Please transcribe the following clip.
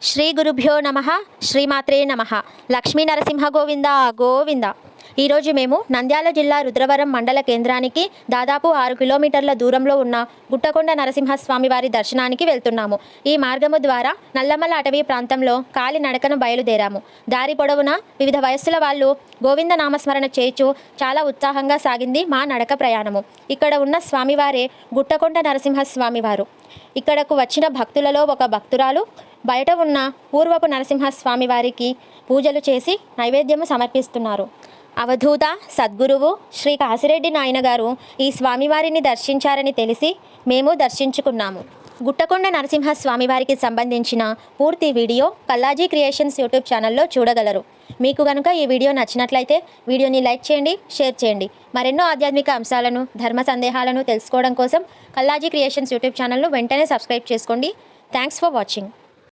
శ్రీ గురుభ్యో నమః. శ్రీమాత్రే నమః. లక్ష్మీ నరసింహ గోవింద గోవింద. ఈరోజు మేము నంద్యాల జిల్లా రుద్రవరం మండల కేంద్రానికి దాదాపు 6 కిలోమీటర్ల దూరంలో ఉన్న గుట్టకొండ నరసింహస్వామి వారి దర్శనానికి వెళ్తున్నాము. ఈ మార్గము ద్వారా నల్లమల అటవీ ప్రాంతంలో కాలి నడకను బయలుదేరాము. దారి పొడవునా వివిధ వయస్సుల వాళ్ళు గోవింద నామస్మరణ చేయుచు చాలా ఉత్సాహంగా సాగింది మా నడక ప్రయాణము. ఇక్కడ ఉన్న స్వామివారే గుట్టకొండ నరసింహస్వామివారు. ఇక్కడకు వచ్చిన భక్తులలో ఒక భక్తురాలు బయట ఉన్న పూర్వపు నరసింహస్వామి వారికి పూజలు చేసి నైవేద్యము సమర్పిస్తున్నారు. అవధూత సద్గురువు శ్రీ కాశిరెడ్డి నాయన గారు ఈ స్వామివారిని దర్శించారని తెలిసి మేము దర్శించుకున్నాము. గుట్టకొండ నరసింహస్వామి వారికి సంబంధించిన పూర్తి వీడియో కల్లాజీ క్రియేషన్స్ యూట్యూబ్ ఛానల్లో చూడగలరు. మీకు కనుక ఈ వీడియో నచ్చినట్లయితే వీడియోని లైక్ చేయండి, షేర్ చేయండి. మరెన్నో ఆధ్యాత్మిక అంశాలను, ధర్మ సందేహాలను తెలుసుకోవడం కోసం కల్లాజీ క్రియేషన్స్ యూట్యూబ్ ఛానల్ను వెంటనే సబ్స్క్రైబ్ చేసుకోండి. Thanks for watching.